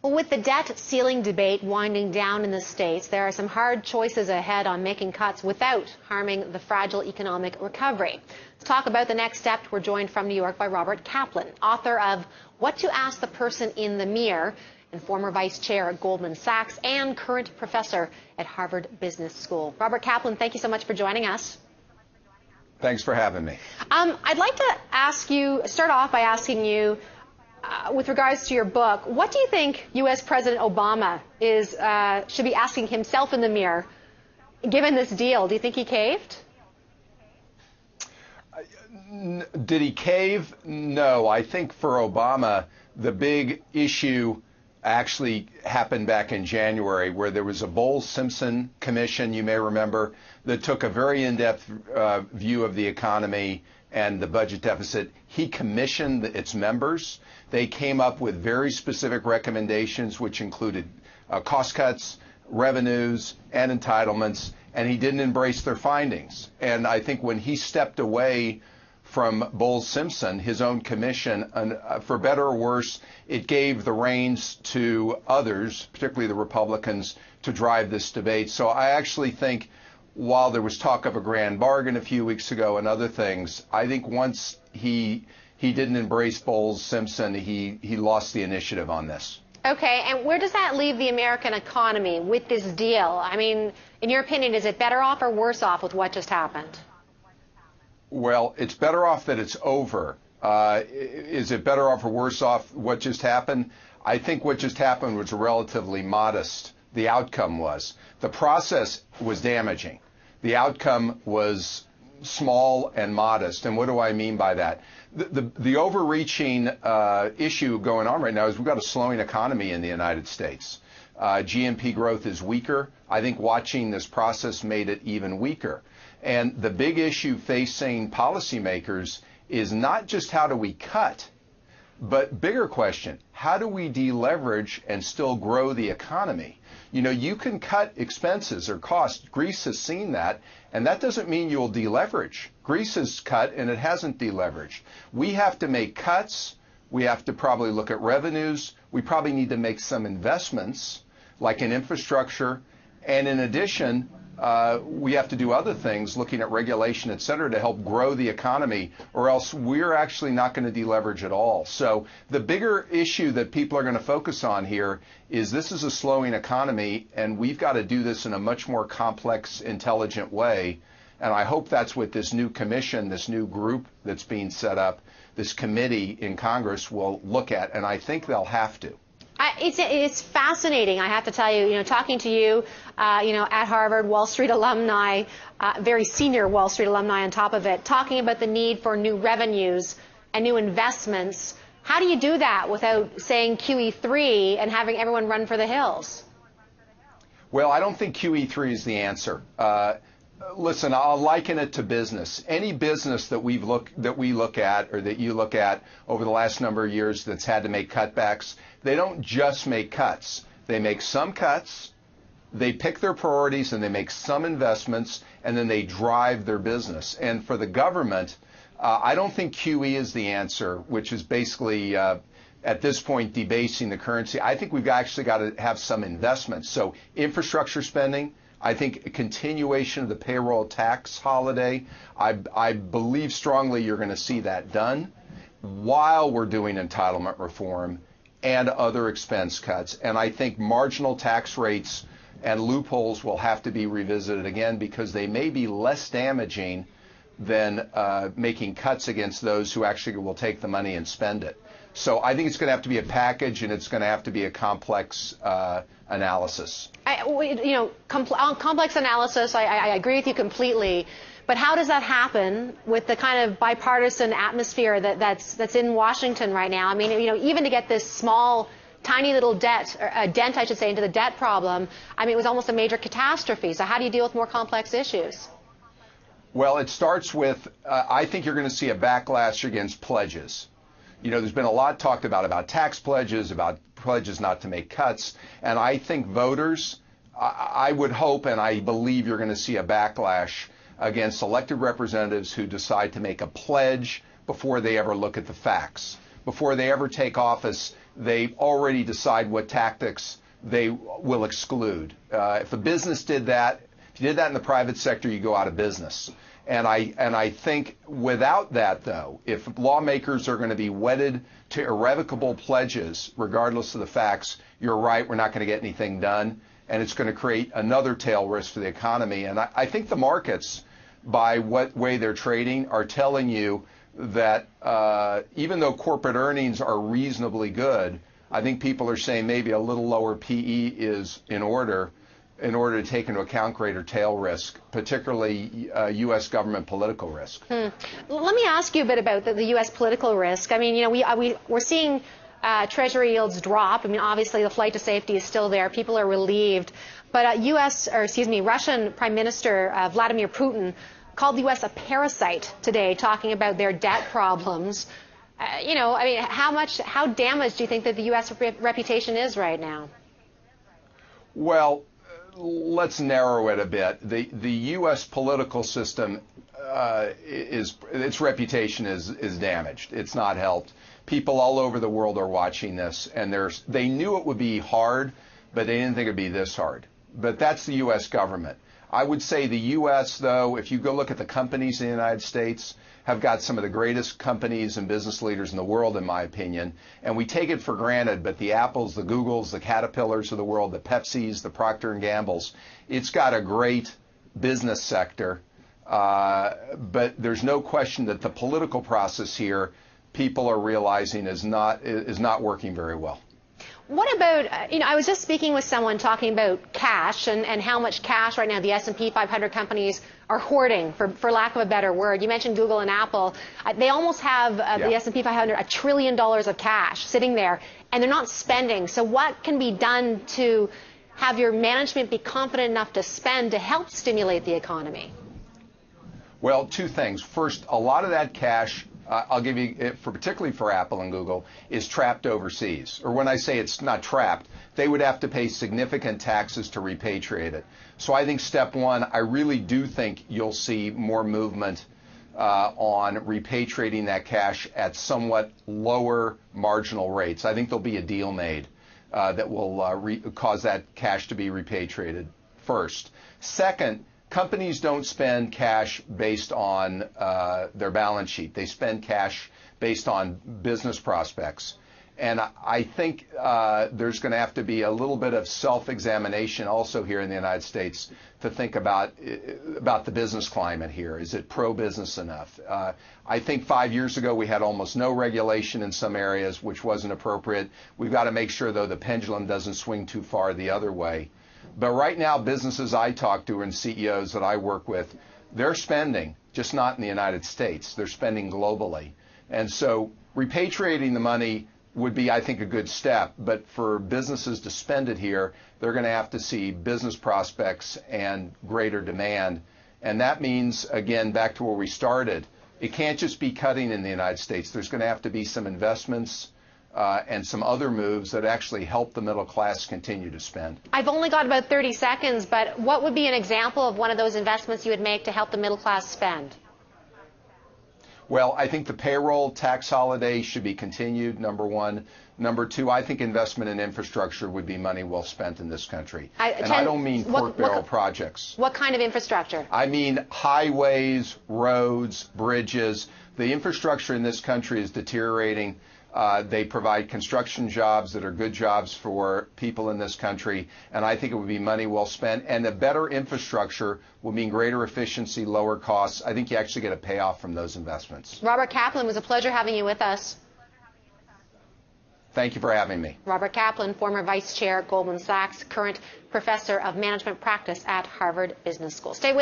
Well, with the debt ceiling debate winding down in the States, there are some hard choices ahead on making cuts without harming the fragile economic recovery. To talk about the next step, we're joined from New York by Robert Kaplan, author of What to Ask the Person in the Mirror, and former vice chair at Goldman Sachs and current professor at Harvard Business School. Robert Kaplan, thank you so much for joining us. Thanks for having me. I'd like to start off by asking you, with regards to your book, what do you think U.S. President Obama should be asking himself in the mirror, given this deal? Do you think he caved? Did he cave? No. I think for Obama, the big issue actually happened back in January, where there was a Bowles-Simpson commission, you may remember, that took a very in-depth view of the economy and the budget deficit. He commissioned its members. They came up with very specific recommendations, which included cost cuts, revenues, and entitlements, and he didn't embrace their findings. And I think when he stepped away from Bowles-Simpson, his own commission, for better or worse, it gave the reins to others, particularly the Republicans, to drive this debate. So I actually think, while there was talk of a grand bargain a few weeks ago and other things, I think once he didn't embrace Bowles-Simpson, he lost the initiative on this. Okay, and where does that leave the American economy with this deal? I mean, in your opinion, is it better off or worse off with what just happened? Well, it's better off that it's over. Is it better off or worse off what just happened? I think what just happened was relatively modest. The outcome was. The process was damaging. The outcome was small and modest. And what do I mean by that? The overreaching issue going on right now is we've got a slowing economy in the United States. GNP growth is weaker. I think watching this process made it even weaker. And the big issue facing policymakers is not just how do we cut, but bigger question, how do we deleverage and still grow the economy? You know, you can cut expenses or costs. Greece has seen that, and that doesn't mean you'll deleverage. Greece has cut, and it hasn't deleveraged. We have to make cuts. We have to probably look at revenues. We probably need to make some investments, like in infrastructure. And in addition, we have to do other things, looking at regulation, et cetera, to help grow the economy, or else we're actually not going to deleverage at all. So the bigger issue that people are going to focus on here is this is a slowing economy, and we've got to do this in a much more complex, intelligent way. And I hope that's what this new commission, this new group that's being set up, this committee in Congress will look at, and I think they'll have to. It's fascinating, I have to tell you, talking to you, at Harvard, Wall Street alumni, very senior Wall Street alumni on top of it, talking about the need for new revenues and new investments. How do you do that without saying QE3 and having everyone run for the hills? Well, I don't think QE3 is the answer. Listen, I'll liken it to business. Any business that we look at, or that you look at over the last number of years that's had to make cutbacks, they don't just make cuts. They make some cuts, they pick their priorities, and they make some investments, and then they drive their business. And for the government, I don't think QE is the answer, which is basically, at this point, debasing the currency. I think we've actually got to have some investments. So infrastructure spending, I think a continuation of the payroll tax holiday, I believe strongly you're going to see that done while we're doing entitlement reform and other expense cuts. And I think marginal tax rates and loopholes will have to be revisited again, because they may be less damaging than making cuts against those who actually will take the money and spend it. So I think it's going to have to be a package, and it's going to have to be a complex analysis. Complex analysis, I agree with you completely. But how does that happen with the kind of bipartisan atmosphere that's in Washington right now? I mean, even to get this small, tiny little dent, I should say, into the debt problem, I mean, it was almost a major catastrophe. So how do you deal with more complex issues? Well, it starts with, I think you're going to see a backlash against pledges. There's been a lot talked about tax pledges, about pledges not to make cuts. And I think voters, I would hope and I believe you're going to see a backlash against elected representatives who decide to make a pledge before they ever look at the facts, before they ever take office, they already decide what tactics they will exclude. If a business did that, if you did that in the private sector, you go out of business. And I think without that, though, if lawmakers are going to be wedded to irrevocable pledges, regardless of the facts, you're right, we're not going to get anything done, and it's going to create another tail risk for the economy. And I think the markets, by what way they're trading, are telling you that even though corporate earnings are reasonably good, I think people are saying maybe a little lower PE is in order to take into account greater tail risk, particularly U.S. government political risk. Let me ask you a bit about the U.S. political risk. I mean, you know, we're seeing Treasury yields drop. I mean, obviously the flight to safety is still there. People are relieved. But Russian Prime Minister Vladimir Putin called the U.S. a parasite today, talking about their debt problems. You know, I mean, how damaged do you think that the U.S. reputation is right now? Well, let's narrow it a bit. The U.S. political system its reputation is damaged. It's not helped. People all over the world are watching this, and they knew it would be hard, but they didn't think it'd be this hard. But that's the U.S. government. I would say the U.S., though, if you go look at the companies in the United States, have got some of the greatest companies and business leaders in the world, in my opinion. And we take it for granted, but the Apples, the Googles, the Caterpillars of the world, the Pepsis, the Procter & Gambles, it's got a great business sector. But there's no question that the political process here, people are realizing is not working very well. What about, you know, I was just speaking with someone talking about cash and how much cash right now the S&P 500 companies are hoarding, for lack of a better word. You mentioned Google and Apple. They almost have, the S&P 500, $1 trillion of cash sitting there, and they're not spending. So what can be done to have your management be confident enough to spend to help stimulate the economy? Well, two things. First, a lot of that cash, I'll give you, particularly for Apple and Google, is trapped overseas. Or when I say it's not trapped, they would have to pay significant taxes to repatriate it. So I think step one, I really do think you'll see more movement on repatriating that cash at somewhat lower marginal rates. I think there'll be a deal made that will cause that cash to be repatriated first. Second, companies don't spend cash based on their balance sheet. They spend cash based on business prospects. And I think there's going to have to be a little bit of self-examination also here in the United States to think about the business climate here. Is it pro-business enough? I think 5 years ago we had almost no regulation in some areas, which wasn't appropriate. We've got to make sure, though, the pendulum doesn't swing too far the other way. But right now, businesses I talk to and CEOs that I work with, they're spending, just not in the United States. They're spending globally. And so repatriating the money would be, I think, a good step. But for businesses to spend it here, they're going to have to see business prospects and greater demand. And that means, again, back to where we started, it can't just be cutting in the United States. There's going to have to be some investments and some other moves that actually help the middle class continue to spend. I've only got about 30 seconds, but what would be an example of one of those investments you would make to help the middle class spend? Well, I think the payroll tax holiday should be continued, number one. Number two, I think investment in infrastructure would be money well spent in this country. I don't mean pork barrel projects. What kind of infrastructure? I mean highways, roads, bridges. The infrastructure in this country is deteriorating. They provide construction jobs that are good jobs for people in this country, and I think it would be money well spent. And a better infrastructure will mean greater efficiency, lower costs. I think you actually get a payoff from those investments. Robert Kaplan, it was a pleasure having you with us. Thank you for having me. Robert Kaplan, former vice chair at Goldman Sachs, current professor of management practice at Harvard Business School. Stay with